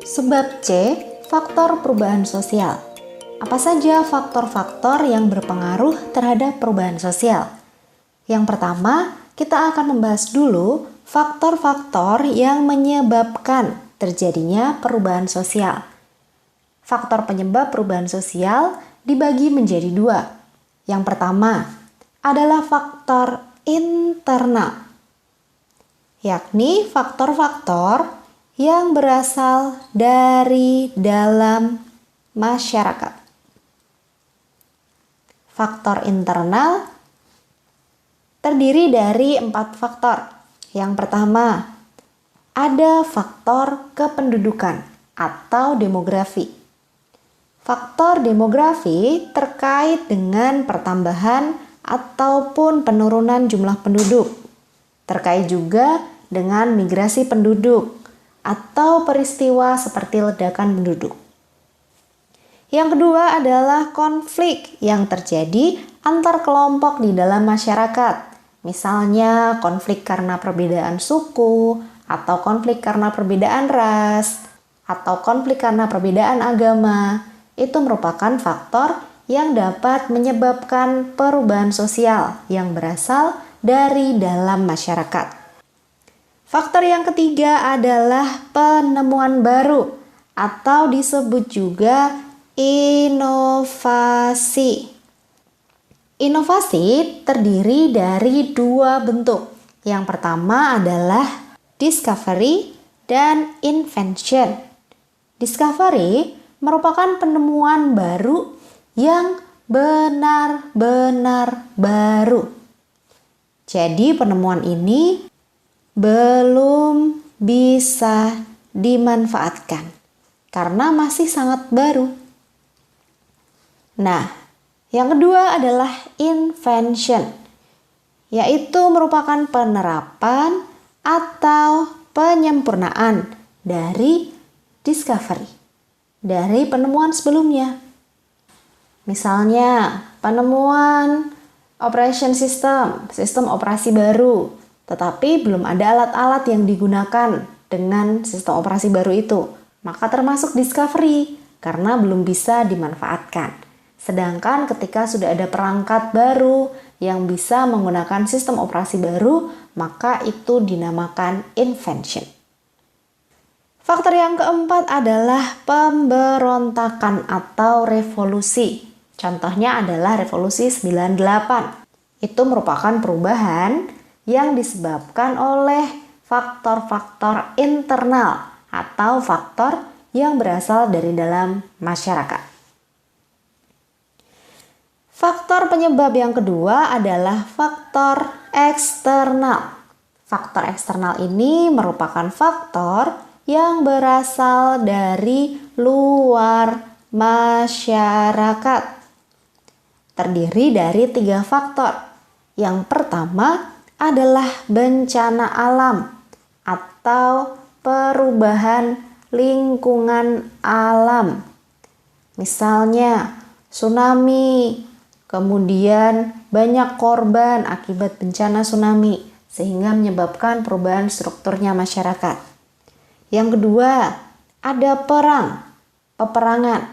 Sebab C, faktor perubahan sosial. Apa saja faktor-faktor yang berpengaruh terhadap perubahan sosial? Yang pertama, kita akan membahas dulu faktor-faktor yang menyebabkan terjadinya perubahan sosial. Faktor penyebab perubahan sosial dibagi menjadi dua. Yang pertama adalah faktor internal, yakni faktor-faktor yang berasal dari dalam masyarakat. Faktor internal terdiri dari 4 faktor. Yang pertama, ada faktor kependudukan atau demografi. Faktor demografi terkait dengan pertambahan ataupun penurunan jumlah penduduk. Terkait juga dengan migrasi penduduk atau peristiwa seperti ledakan penduduk. Yang kedua adalah konflik yang terjadi antar kelompok di dalam masyarakat. Misalnya konflik karena perbedaan suku, atau konflik karena perbedaan ras, atau konflik karena perbedaan agama. Itu merupakan faktor yang dapat menyebabkan perubahan sosial yang berasal dari dalam masyarakat. Faktor yang ketiga adalah penemuan baru atau disebut juga inovasi. Inovasi terdiri dari 2 bentuk. Yang pertama adalah discovery dan invention. Discovery merupakan penemuan baru yang benar-benar baru. Jadi penemuan ini belum bisa dimanfaatkan karena masih sangat baru. Nah, yang kedua adalah invention, yaitu merupakan penerapan atau penyempurnaan dari discovery, dari penemuan sebelumnya. Misalnya, penemuan operation system, sistem operasi baru, tetapi belum ada alat-alat yang digunakan dengan sistem operasi baru itu, maka termasuk discovery karena belum bisa dimanfaatkan. Sedangkan ketika sudah ada perangkat baru yang bisa menggunakan sistem operasi baru, maka itu dinamakan invention. Faktor yang keempat adalah pemberontakan atau revolusi. Contohnya adalah revolusi 98. Itu merupakan perubahan yang disebabkan oleh faktor-faktor internal atau faktor yang berasal dari dalam masyarakat. Faktor penyebab yang kedua adalah faktor eksternal. Faktor eksternal ini merupakan faktor yang berasal dari luar masyarakat. Terdiri dari 3 faktor. Yang pertama adalah bencana alam atau perubahan lingkungan alam. Misalnya tsunami, kemudian banyak korban akibat bencana tsunami sehingga menyebabkan perubahan strukturnya masyarakat. Yang kedua, ada peperangan,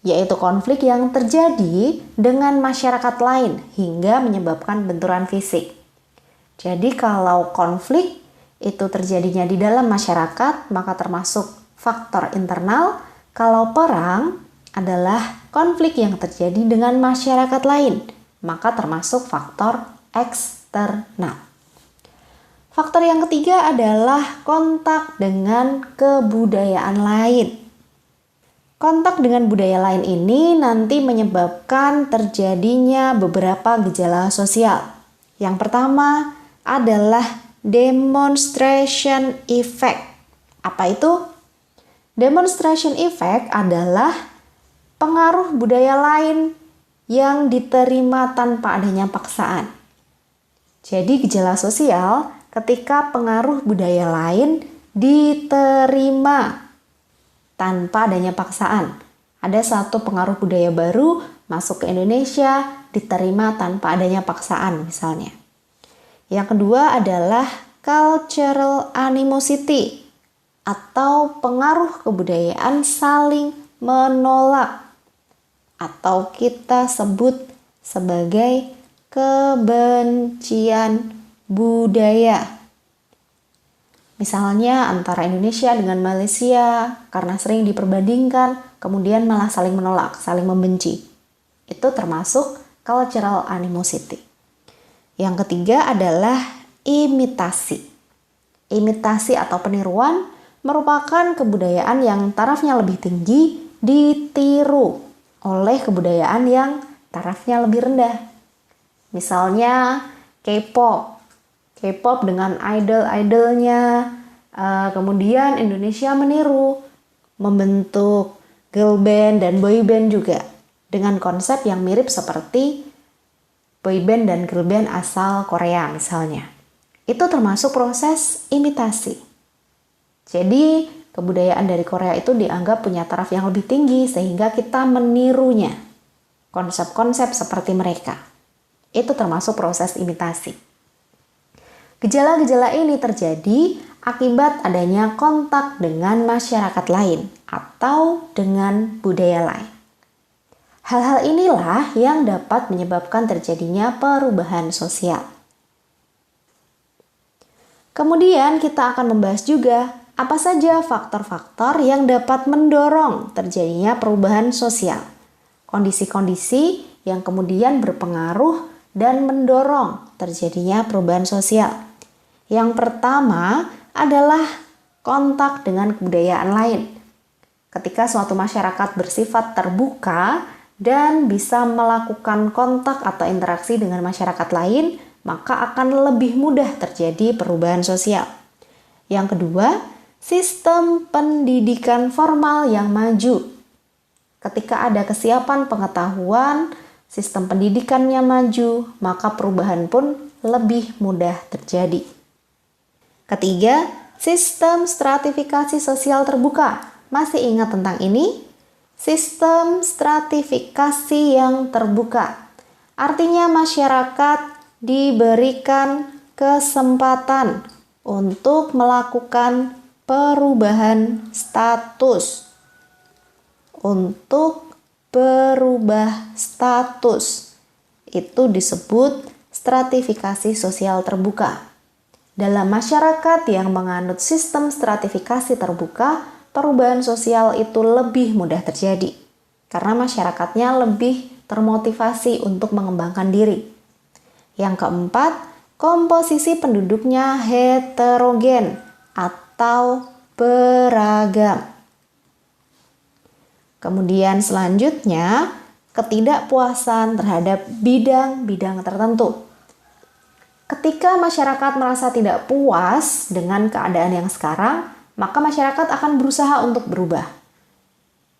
yaitu konflik yang terjadi dengan masyarakat lain hingga menyebabkan benturan fisik. Jadi kalau konflik itu terjadinya di dalam masyarakat, maka termasuk faktor internal. Kalau perang adalah konflik yang terjadi dengan masyarakat lain, maka termasuk faktor eksternal. Faktor yang ketiga adalah kontak dengan kebudayaan lain. Kontak dengan budaya lain ini nanti menyebabkan terjadinya beberapa gejala sosial. Yang pertama adalah demonstration effect. Apa itu? Demonstration effect adalah pengaruh budaya lain yang diterima tanpa adanya paksaan. Jadi gejala sosial ketika pengaruh budaya lain diterima tanpa adanya paksaan. Ada satu pengaruh budaya baru masuk ke Indonesia diterima tanpa adanya paksaan misalnya. Yang kedua adalah cultural animosity atau pengaruh kebudayaan saling menolak atau kita sebut sebagai kebencian budaya. Misalnya antara Indonesia dengan Malaysia karena sering diperbandingkan, kemudian malah saling menolak, saling membenci. Itu termasuk cultural animosity. Yang ketiga adalah imitasi. Imitasi atau peniruan merupakan kebudayaan yang tarafnya lebih tinggi ditiru oleh kebudayaan yang tarafnya lebih rendah. Misalnya K-pop. K-pop dengan idol-idolnya, kemudian Indonesia meniru, membentuk girl band dan boy band juga dengan konsep yang mirip seperti boy band dan girl band asal Korea misalnya. Itu termasuk proses imitasi. Jadi kebudayaan dari Korea itu dianggap punya taraf yang lebih tinggi sehingga kita menirunya. Konsep-konsep seperti mereka. Itu termasuk proses imitasi. Gejala-gejala ini terjadi akibat adanya kontak dengan masyarakat lain atau dengan budaya lain. Hal-hal inilah yang dapat menyebabkan terjadinya perubahan sosial. Kemudian kita akan membahas juga apa saja faktor-faktor yang dapat mendorong terjadinya perubahan sosial. Kondisi-kondisi yang kemudian berpengaruh dan mendorong terjadinya perubahan sosial. Yang pertama adalah kontak dengan kebudayaan lain. Ketika suatu masyarakat bersifat terbuka dan bisa melakukan kontak atau interaksi dengan masyarakat lain, maka akan lebih mudah terjadi perubahan sosial. Yang kedua, sistem pendidikan formal yang maju. Ketika ada kesiapan pengetahuan, sistem pendidikannya maju, maka perubahan pun lebih mudah terjadi. Ketiga, sistem stratifikasi sosial terbuka. Masih ingat tentang ini? Sistem stratifikasi yang terbuka. Artinya masyarakat diberikan kesempatan untuk melakukan perubahan status. Untuk berubah status. Itu disebut stratifikasi sosial terbuka. Dalam masyarakat yang menganut sistem stratifikasi terbuka, perubahan sosial itu lebih mudah terjadi. Karena masyarakatnya lebih termotivasi untuk mengembangkan diri. Yang keempat, komposisi penduduknya heterogen atau beragam. Kemudian selanjutnya, ketidakpuasan terhadap bidang-bidang tertentu. Ketika masyarakat merasa tidak puas dengan keadaan yang sekarang, maka masyarakat akan berusaha untuk berubah.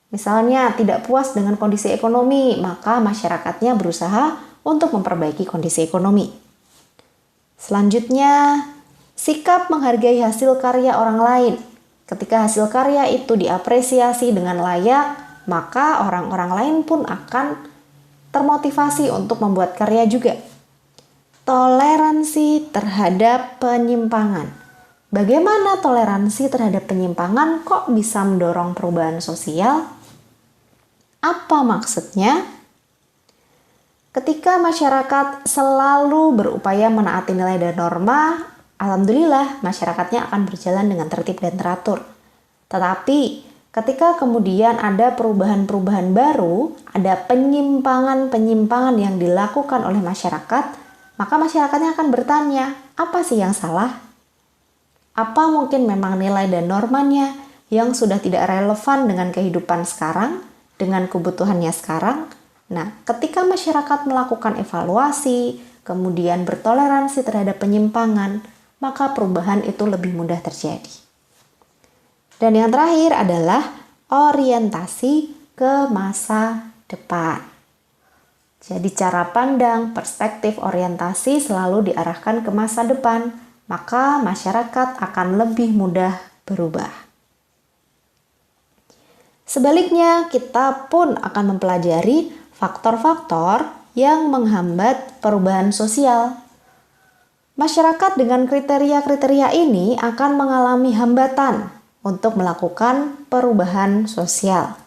Misalnya tidak puas dengan kondisi ekonomi, maka masyarakatnya berusaha untuk memperbaiki kondisi ekonomi. Selanjutnya, sikap menghargai hasil karya orang lain. Ketika hasil karya itu diapresiasi dengan layak, maka orang-orang lain pun akan termotivasi untuk membuat karya juga. Toleransi terhadap penyimpangan. Bagaimana toleransi terhadap penyimpangan kok bisa mendorong perubahan sosial? Apa maksudnya? Ketika masyarakat selalu berupaya menaati nilai dan norma, alhamdulillah masyarakatnya akan berjalan dengan tertib dan teratur. Tetapi ketika kemudian ada perubahan-perubahan baru, ada penyimpangan-penyimpangan yang dilakukan oleh masyarakat, maka masyarakatnya akan bertanya, apa sih yang salah? Apa mungkin memang nilai dan normanya yang sudah tidak relevan dengan kehidupan sekarang, dengan kebutuhannya sekarang? Nah, ketika masyarakat melakukan evaluasi, kemudian bertoleransi terhadap penyimpangan, maka perubahan itu lebih mudah terjadi. Dan yang terakhir adalah orientasi ke masa depan. Jadi cara pandang, perspektif, orientasi selalu diarahkan ke masa depan, maka masyarakat akan lebih mudah berubah. Sebaliknya, kita pun akan mempelajari faktor-faktor yang menghambat perubahan sosial. Masyarakat dengan kriteria-kriteria ini akan mengalami hambatan untuk melakukan perubahan sosial.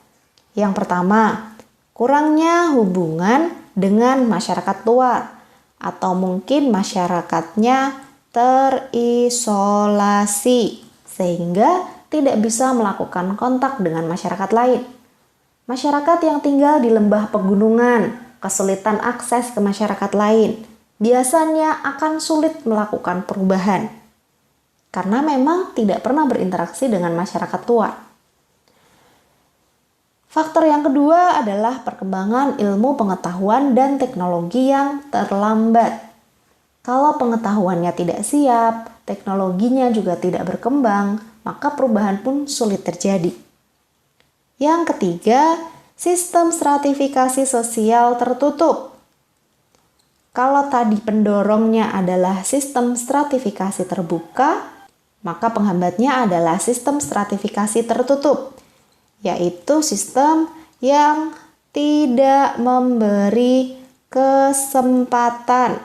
Yang pertama, kurangnya hubungan dengan masyarakat luar, atau mungkin masyarakatnya terisolasi sehingga tidak bisa melakukan kontak dengan masyarakat lain. Masyarakat yang tinggal di lembah pegunungan, kesulitan akses ke masyarakat lain, biasanya akan sulit melakukan perubahan karena memang tidak pernah berinteraksi dengan masyarakat luar. Faktor yang kedua adalah perkembangan ilmu pengetahuan dan teknologi yang terlambat. Kalau pengetahuannya tidak siap, teknologinya juga tidak berkembang, maka perubahan pun sulit terjadi. Yang ketiga, sistem stratifikasi sosial tertutup. Kalau tadi pendorongnya adalah sistem stratifikasi terbuka, maka penghambatnya adalah sistem stratifikasi tertutup, yaitu sistem yang tidak memberi kesempatan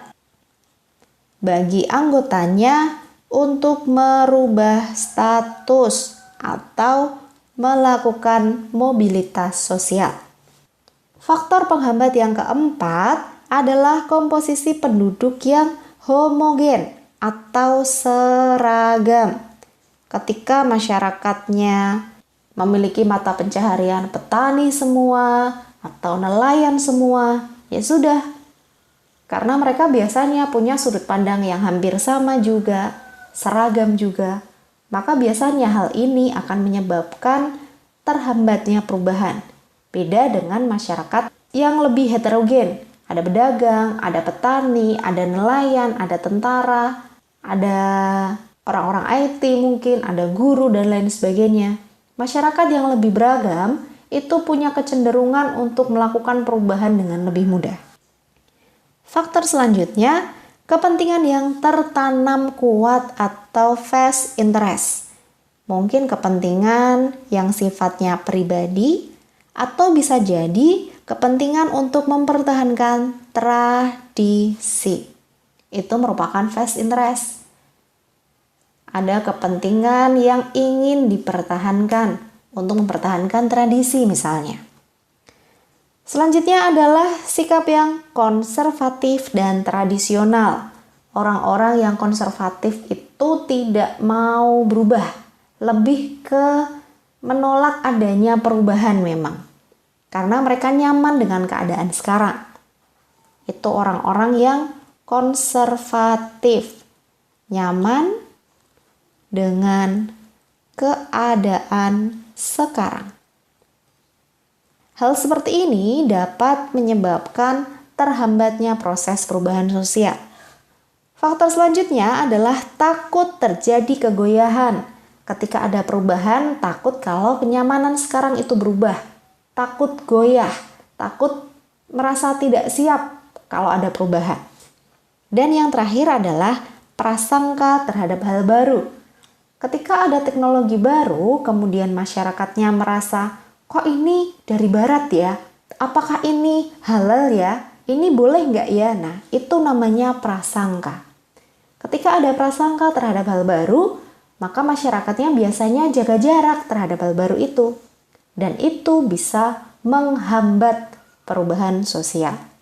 bagi anggotanya untuk merubah status atau melakukan mobilitas sosial. Faktor penghambat yang keempat adalah komposisi penduduk yang homogen atau seragam. Ketika masyarakatnya memiliki mata pencaharian petani semua atau nelayan semua, ya sudah. Karena mereka biasanya punya sudut pandang yang hampir sama juga, seragam juga. Maka biasanya hal ini akan menyebabkan terhambatnya perubahan. Beda dengan masyarakat yang lebih heterogen. Ada pedagang, ada petani, ada nelayan, ada tentara, ada orang-orang IT mungkin, ada guru dan lain sebagainya. Masyarakat yang lebih beragam itu punya kecenderungan untuk melakukan perubahan dengan lebih mudah. Faktor selanjutnya, kepentingan yang tertanam kuat atau vested interest. Mungkin kepentingan yang sifatnya pribadi atau bisa jadi kepentingan untuk mempertahankan tradisi. Itu merupakan vested interest. Ada kepentingan yang ingin dipertahankan untuk mempertahankan tradisi misalnya. Selanjutnya adalah sikap yang konservatif dan tradisional. Orang-orang yang konservatif itu tidak mau berubah, lebih ke menolak adanya perubahan memang. Karena mereka nyaman dengan keadaan sekarang. Itu orang-orang yang konservatif, nyaman dengan keadaan sekarang. Hal seperti ini dapat menyebabkan terhambatnya proses perubahan sosial. Faktor selanjutnya adalah takut terjadi kegoyahan. Ketika ada perubahan, takut kalau kenyamanan sekarang itu berubah. Takut goyah, takut merasa tidak siap kalau ada perubahan. Dan yang terakhir adalah prasangka terhadap hal baru. Ketika ada teknologi baru, kemudian masyarakatnya merasa, kok ini dari barat ya? Apakah ini halal ya? Ini boleh nggak ya? Nah, itu namanya prasangka. Ketika ada prasangka terhadap hal baru, maka masyarakatnya biasanya jaga jarak terhadap hal baru itu. Dan itu bisa menghambat perubahan sosial.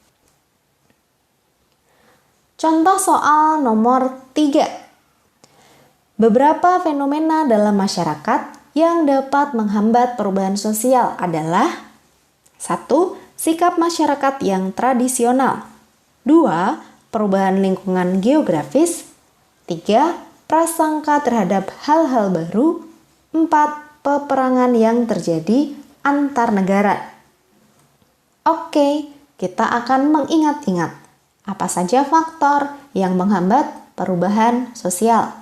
Contoh soal nomor 3. Beberapa fenomena dalam masyarakat yang dapat menghambat perubahan sosial adalah 1. Sikap masyarakat yang tradisional. 2. Perubahan lingkungan geografis. 3. Prasangka terhadap hal-hal baru. 4. Peperangan yang terjadi antar negara. Oke, kita akan mengingat-ingat apa saja faktor yang menghambat perubahan sosial.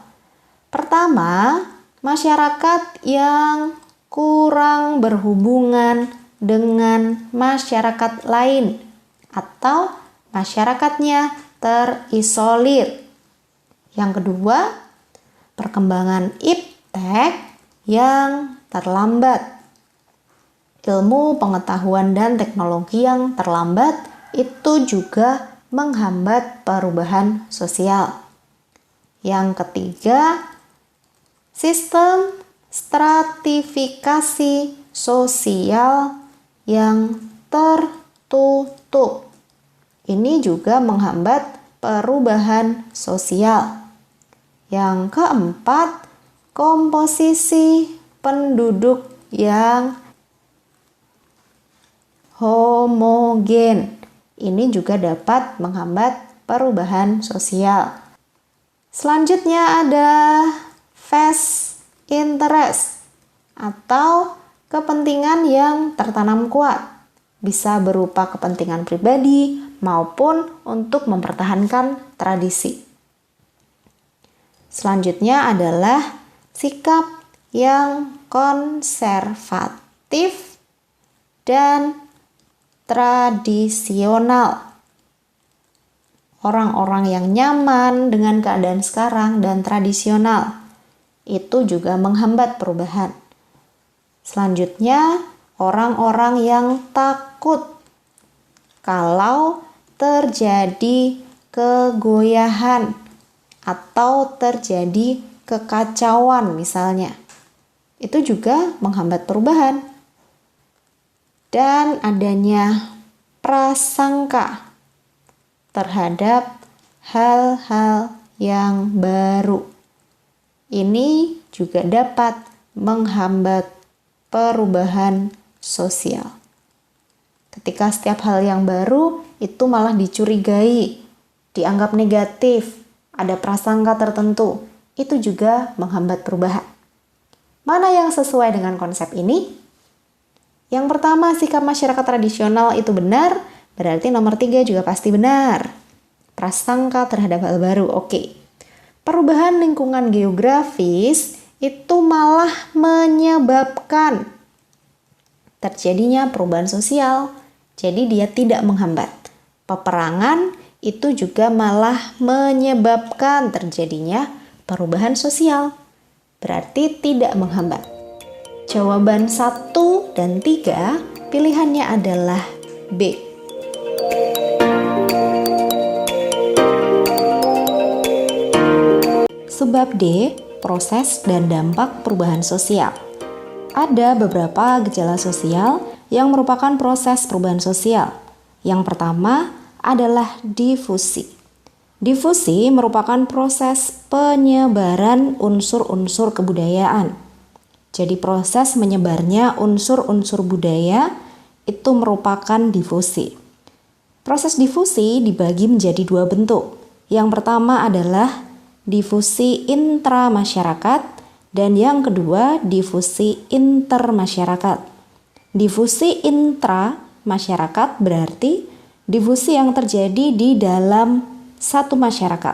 Pertama, masyarakat yang kurang berhubungan dengan masyarakat lain atau masyarakatnya terisolir. Yang kedua, perkembangan iptek yang terlambat. Ilmu pengetahuan dan teknologi yang terlambat itu juga menghambat perubahan sosial. Yang ketiga, sistem stratifikasi sosial yang tertutup. Ini juga menghambat perubahan sosial. Yang keempat, komposisi penduduk yang homogen. Ini juga dapat menghambat perubahan sosial. Selanjutnya ada vested interest atau kepentingan yang tertanam kuat. Bisa berupa kepentingan pribadi maupun untuk mempertahankan tradisi. Selanjutnya adalah sikap yang konservatif dan tradisional. Orang-orang yang nyaman dengan keadaan sekarang dan tradisional itu juga menghambat perubahan. Selanjutnya, orang-orang yang takut kalau terjadi kegoyahan atau terjadi kekacauan misalnya. Itu juga menghambat perubahan. Dan adanya prasangka terhadap hal-hal yang baru. Ini juga dapat menghambat perubahan sosial. Ketika setiap hal yang baru itu malah dicurigai, dianggap negatif, ada prasangka tertentu, itu juga menghambat perubahan. Mana yang sesuai dengan konsep ini? Yang pertama, sikap masyarakat tradisional itu benar, berarti nomor 3 juga pasti benar. Prasangka terhadap hal baru, oke. Perubahan lingkungan geografis itu malah menyebabkan terjadinya perubahan sosial, jadi dia tidak menghambat. Peperangan itu juga malah menyebabkan terjadinya perubahan sosial, berarti tidak menghambat. Jawaban 1 dan 3 pilihannya adalah B. Sebab D, proses dan dampak perubahan sosial. Ada beberapa gejala sosial yang merupakan proses perubahan sosial. Yang pertama adalah difusi. Difusi merupakan proses penyebaran unsur-unsur kebudayaan. Jadi proses menyebarnya unsur-unsur budaya itu merupakan difusi. Proses difusi dibagi menjadi 2 bentuk. Yang pertama adalah difusi intramasyarakat dan yang kedua difusi intermasyarakat. Difusi intramasyarakat berarti difusi yang terjadi di dalam satu masyarakat,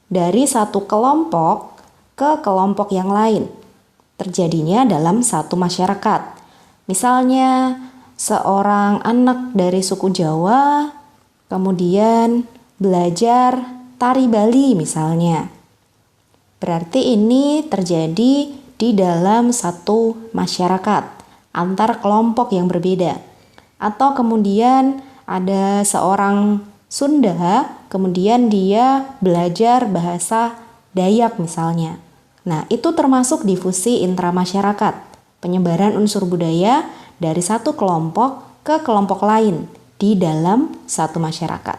dari satu kelompok ke kelompok yang lain. Terjadinya dalam satu masyarakat. Misalnya seorang anak dari suku Jawa kemudian belajar tari Bali misalnya. Berarti ini terjadi di dalam satu masyarakat antar kelompok yang berbeda. Atau kemudian ada seorang Sunda, kemudian dia belajar bahasa Dayak misalnya. Nah, itu termasuk difusi intramasyarakat, penyebaran unsur budaya dari satu kelompok ke kelompok lain di dalam satu masyarakat.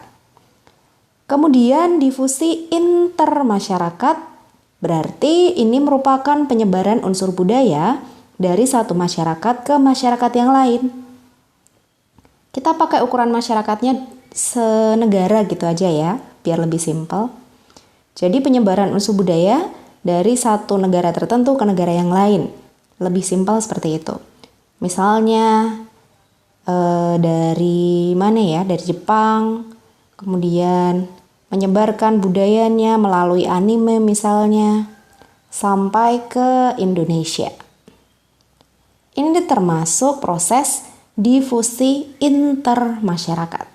Kemudian difusi intermasyarakat berarti ini merupakan penyebaran unsur budaya dari satu masyarakat ke masyarakat yang lain. Kita pakai ukuran masyarakatnya senegara gitu aja ya, biar lebih simpel. Jadi penyebaran unsur budaya dari satu negara tertentu ke negara yang lain. Lebih simpel seperti itu. Misalnya dari mana ya? Dari Jepang, kemudian menyebarkan budayanya melalui anime misalnya, sampai ke Indonesia. Ini termasuk proses difusi intermasyarakat.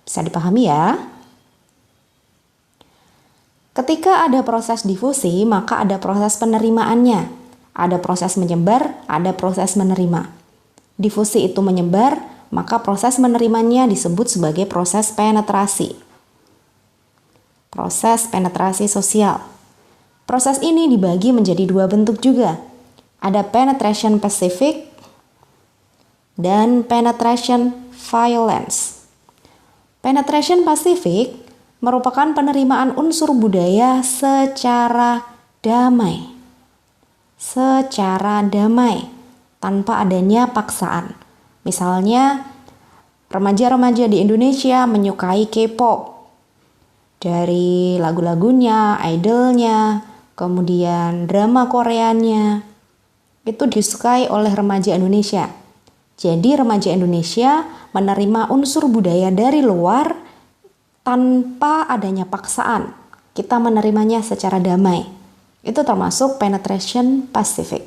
Bisa dipahami ya? Ketika ada proses difusi, maka ada proses penerimaannya. Ada proses menyebar, ada proses menerima. Difusi itu menyebar, maka proses menerimanya disebut sebagai proses penetrasi. Proses penetrasi sosial. Proses ini dibagi menjadi 2 bentuk juga. Ada penetration Pacific dan penetration violence. Penetration Pacific merupakan penerimaan unsur budaya secara damai. Tanpa adanya paksaan. Misalnya, remaja-remaja di Indonesia menyukai K-pop. Dari lagu-lagunya, idolnya, kemudian drama Koreanya, itu disukai oleh remaja Indonesia. Jadi remaja Indonesia menerima unsur budaya dari luar tanpa adanya paksaan. Kita menerimanya secara damai. Itu termasuk penetration Pacific.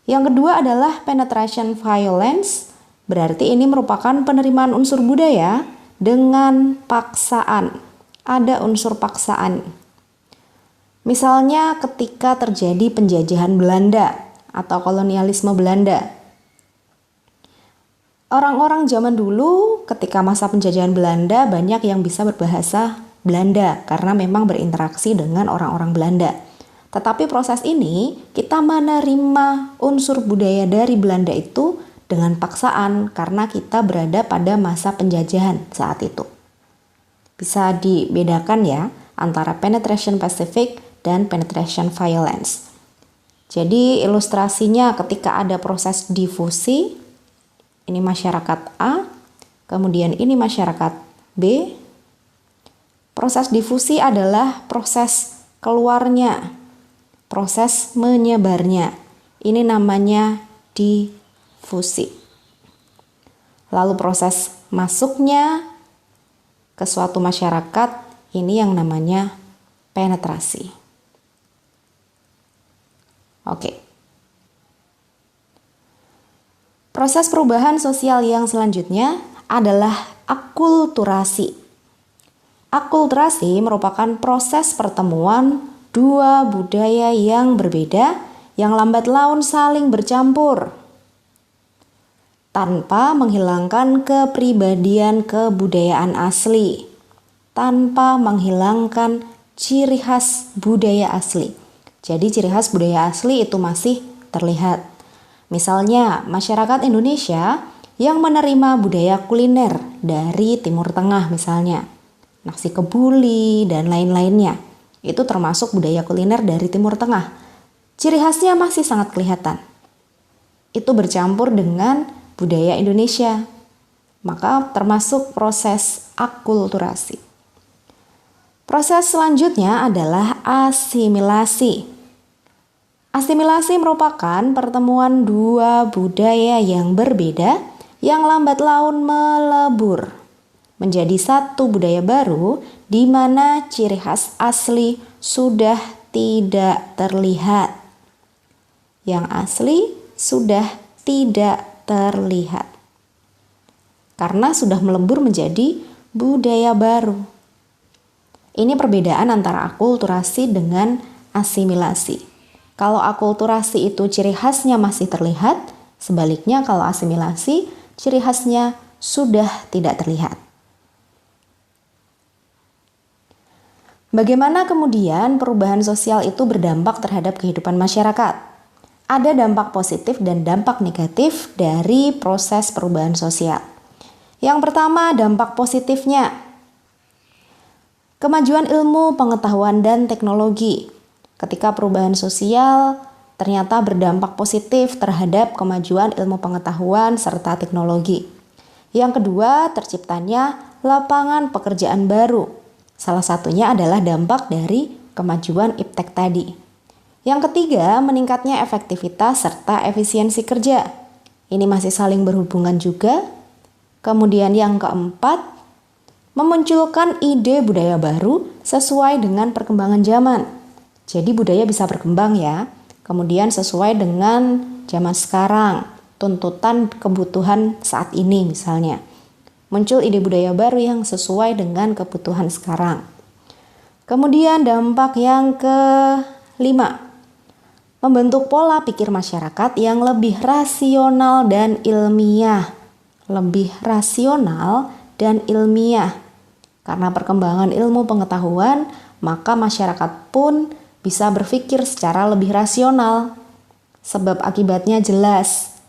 Yang kedua adalah penetration violence. Berarti ini merupakan penerimaan unsur budaya dengan paksaan. Ada unsur paksaan. Misalnya ketika terjadi penjajahan Belanda atau kolonialisme Belanda. Orang-orang zaman dulu ketika masa penjajahan Belanda banyak yang bisa berbahasa Belanda karena memang berinteraksi dengan orang-orang Belanda. Tetapi proses ini kita menerima unsur budaya dari Belanda itu dengan paksaan karena kita berada pada masa penjajahan saat itu. Bisa dibedakan ya antara penetration Pacific dan penetration violence. Jadi ilustrasinya ketika ada proses difusi, ini masyarakat A, kemudian ini masyarakat B. Proses difusi adalah proses keluarnya, proses menyebarnya. Ini namanya difusi. Lalu proses masuknya ke suatu masyarakat, ini yang namanya penetrasi. Oke. Proses perubahan sosial yang selanjutnya adalah akulturasi. Akulturasi merupakan proses pertemuan dua budaya yang berbeda yang lambat laun saling bercampur tanpa menghilangkan kepribadian kebudayaan asli, tanpa menghilangkan ciri khas budaya asli. Jadi ciri khas budaya asli itu masih terlihat. Misalnya masyarakat Indonesia yang menerima budaya kuliner dari Timur Tengah misalnya, nasi kebuli dan lain-lainnya. Itu termasuk budaya kuliner dari Timur Tengah. Ciri khasnya masih sangat kelihatan. Itu bercampur dengan budaya Indonesia, maka termasuk proses akulturasi. Proses selanjutnya adalah asimilasi. Asimilasi merupakan pertemuan dua budaya yang berbeda yang lambat laun melebur menjadi satu budaya baru di mana ciri khas asli sudah tidak terlihat. Yang asli sudah tidak terlihat karena sudah melebur menjadi budaya baru. Ini perbedaan antara akulturasi dengan asimilasi. Kalau akulturasi itu ciri khasnya masih terlihat, sebaliknya kalau asimilasi ciri khasnya sudah tidak terlihat. Bagaimana kemudian perubahan sosial itu berdampak terhadap kehidupan masyarakat? Ada dampak positif dan dampak negatif dari proses perubahan sosial. Yang pertama, dampak positifnya. Kemajuan ilmu, pengetahuan, dan teknologi. Ketika perubahan sosial ternyata berdampak positif terhadap kemajuan ilmu pengetahuan serta teknologi. Yang kedua, terciptanya lapangan pekerjaan baru. Salah satunya adalah dampak dari kemajuan iptek tadi. Yang ketiga, meningkatnya efektivitas serta efisiensi kerja. Ini masih saling berhubungan juga. Kemudian yang keempat, memunculkan ide budaya baru sesuai dengan perkembangan zaman. Jadi budaya bisa berkembang ya. Kemudian sesuai dengan zaman sekarang, tuntutan kebutuhan saat ini misalnya. Muncul ide budaya baru yang sesuai dengan kebutuhan sekarang. Kemudian dampak yang kelima, membentuk pola pikir masyarakat yang lebih rasional dan ilmiah. Lebih rasional dan ilmiah. Karena perkembangan ilmu pengetahuan, maka masyarakat pun bisa berpikir secara lebih rasional. sebab akibatnya jelas.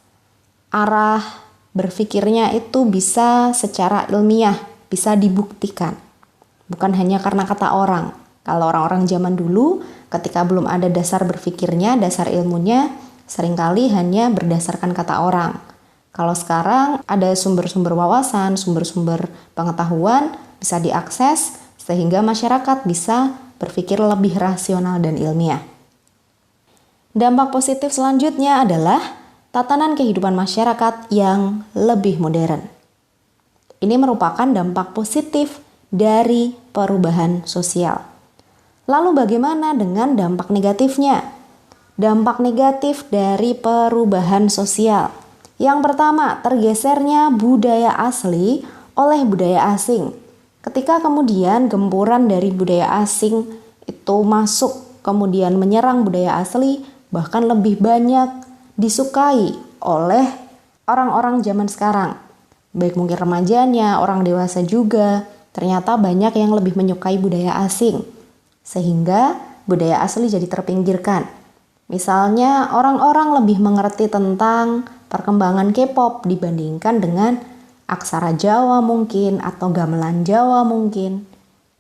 Arah berpikirnya itu bisa secara ilmiah, bisa dibuktikan. Bukan hanya karena kata orang. Kalau orang-orang zaman dulu, ketika belum ada dasar berpikirnya, dasar ilmunya, seringkali hanya berdasarkan kata orang. Kalau sekarang ada sumber-sumber wawasan, sumber-sumber pengetahuan, bisa diakses, sehingga masyarakat bisa berpikir lebih rasional dan ilmiah. Dampak positif selanjutnya adalah tatanan kehidupan masyarakat yang lebih modern. Ini merupakan dampak positif dari perubahan sosial. Lalu bagaimana dengan dampak negatifnya? Dampak negatif dari perubahan sosial. Yang pertama, tergesernya budaya asli oleh budaya asing. Ketika kemudian gempuran dari budaya asing itu masuk, kemudian menyerang budaya asli, bahkan lebih banyak disukai oleh orang-orang zaman sekarang. Baik mungkin remajanya, orang dewasa juga, ternyata banyak yang lebih menyukai budaya asing. Sehingga budaya asli jadi terpinggirkan. Misalnya orang-orang lebih mengerti tentang perkembangan K-pop dibandingkan dengan aksara Jawa mungkin atau gamelan Jawa mungkin.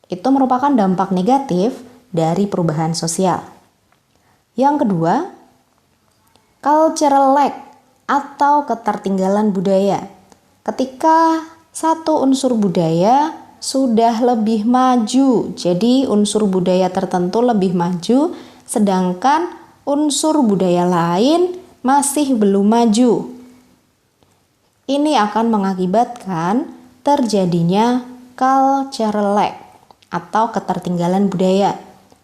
Itu merupakan dampak negatif dari perubahan sosial. Yang kedua, cultural lag atau ketertinggalan budaya. Ketika satu unsur budaya sudah lebih maju, jadi unsur budaya tertentu lebih maju, sedangkan unsur budaya lain masih belum maju. Ini akan mengakibatkan terjadinya cultural lag atau ketertinggalan budaya.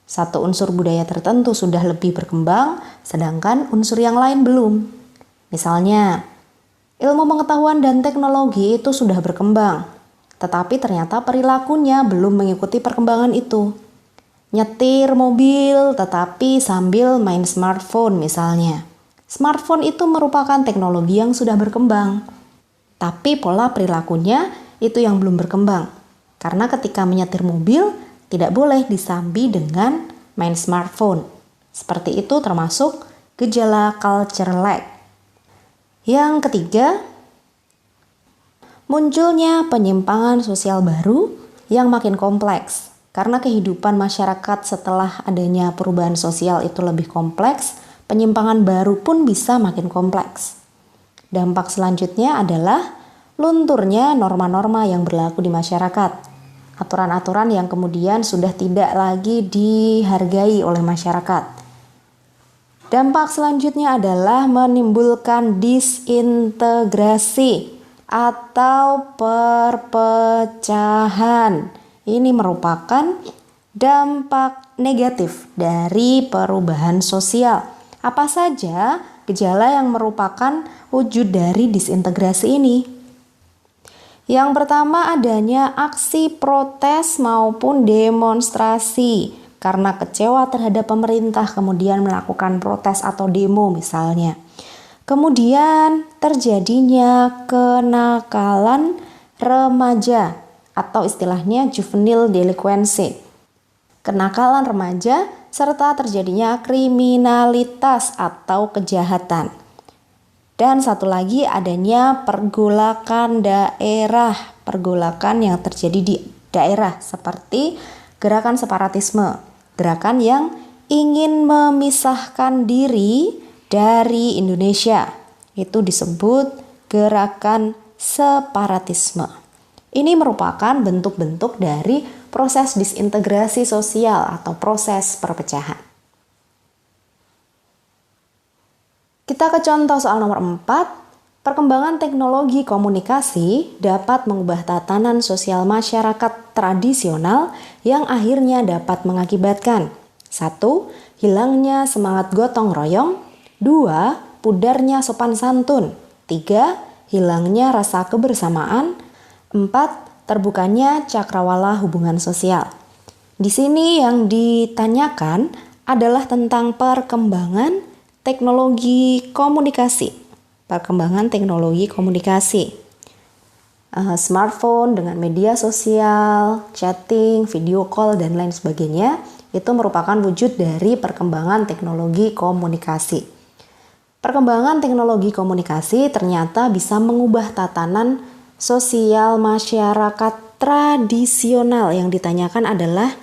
Satu unsur budaya tertentu sudah lebih berkembang, sedangkan unsur yang lain belum. Misalnya, ilmu pengetahuan dan teknologi itu sudah berkembang, tetapi ternyata perilakunya belum mengikuti perkembangan itu. Nyetir mobil tetapi sambil main smartphone misalnya. Smartphone itu merupakan teknologi yang sudah berkembang, tapi pola perilakunya itu yang belum berkembang. Karena ketika menyetir mobil, tidak boleh disambi dengan main smartphone. Seperti itu termasuk gejala culture lag. Yang ketiga, munculnya penyimpangan sosial baru yang makin kompleks. Karena kehidupan masyarakat setelah adanya perubahan sosial itu lebih kompleks, penyimpangan baru pun bisa makin kompleks. Dampak selanjutnya adalah lunturnya norma-norma yang berlaku di masyarakat. Aturan-aturan yang kemudian sudah tidak lagi dihargai oleh masyarakat. Dampak selanjutnya adalah menimbulkan disintegrasi atau perpecahan. Ini merupakan dampak negatif dari perubahan sosial. Apa saja gejala yang merupakan wujud dari disintegrasi ini? Yang pertama adanya aksi protes maupun demonstrasi karena kecewa terhadap pemerintah kemudian melakukan protes atau demo misalnya. Kemudian terjadinya kenakalan remaja atau istilahnya juvenile delinquency. Kenakalan remaja serta terjadinya kriminalitas atau kejahatan. Dan satu lagi adanya pergolakan daerah, pergolakan yang terjadi di daerah seperti gerakan separatisme, gerakan yang ingin memisahkan diri dari Indonesia. Itu disebut gerakan separatisme. Ini merupakan bentuk-bentuk dari proses disintegrasi sosial atau proses perpecahan. Kita ke contoh soal nomor 4. Perkembangan teknologi komunikasi dapat mengubah tatanan sosial masyarakat tradisional yang akhirnya dapat mengakibatkan 1. Hilangnya semangat gotong royong. 2. Pudarnya sopan santun. 3. Hilangnya rasa kebersamaan. 4. Terbukanya cakrawala hubungan sosial. Di sini yang ditanyakan adalah tentang perkembangan teknologi komunikasi. Perkembangan teknologi komunikasi. Smartphone dengan media sosial, chatting, video call, dan lain sebagainya, itu merupakan wujud dari perkembangan teknologi komunikasi. Perkembangan teknologi komunikasi ternyata bisa mengubah tatanan sosial masyarakat tradisional. Yang ditanyakan adalah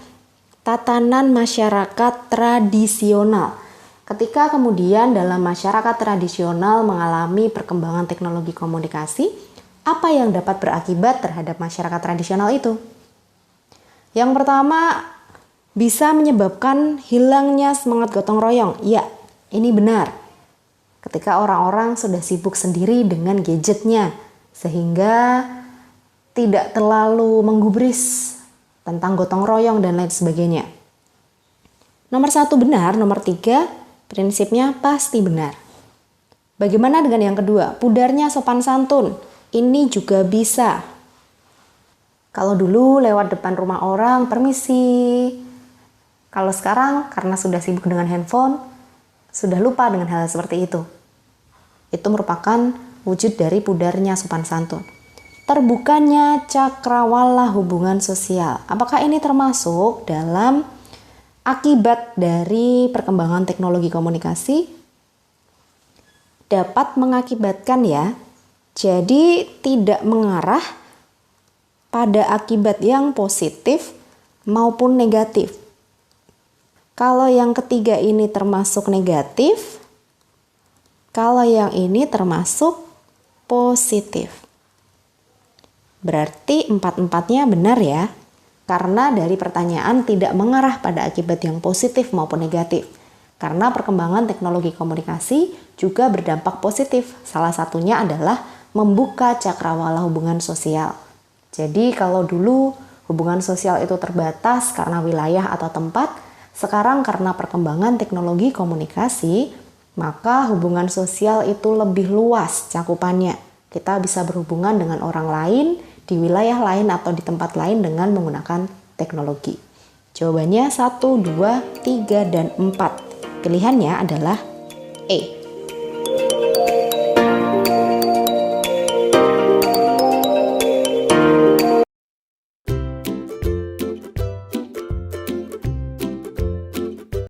tatanan masyarakat tradisional. Ketika kemudian dalam masyarakat tradisional mengalami perkembangan teknologi komunikasi, apa yang dapat berakibat terhadap masyarakat tradisional itu? Yang pertama, bisa menyebabkan hilangnya semangat gotong royong. Ya, ini benar. Ketika orang-orang sudah sibuk sendiri dengan gadgetnya, sehingga tidak terlalu menggubris tentang gotong royong dan lain sebagainya. Nomor 1 benar, nomor 3 prinsipnya pasti benar. Bagaimana dengan yang kedua? Pudarnya sopan santun. Ini juga bisa. Kalau dulu lewat depan rumah orang, permisi. Kalau sekarang karena sudah sibuk dengan handphone, sudah lupa dengan hal seperti itu. Itu merupakan wujud dari pudarnya sopan santun. Terbukanya cakrawala hubungan sosial. Apakah ini termasuk dalam akibat dari perkembangan teknologi komunikasi? Dapat mengakibatkan ya. Jadi tidak mengarah pada akibat yang positif maupun negatif. Kalau yang ketiga ini termasuk negatif, kalau yang ini termasuk positif. Berarti empat-empatnya benar ya, karena dari pertanyaan tidak mengarah pada akibat yang positif maupun negatif. Karena perkembangan teknologi komunikasi juga berdampak positif. Salah satunya adalah membuka cakrawala hubungan sosial. Jadi kalau dulu hubungan sosial itu terbatas karena wilayah atau tempat, sekarang karena perkembangan teknologi komunikasi, maka hubungan sosial itu lebih luas cakupannya. Kita bisa berhubungan dengan orang lain di wilayah lain atau di tempat lain dengan menggunakan teknologi. Jawabannya 1, 2, 3, dan 4. Pilihannya adalah E.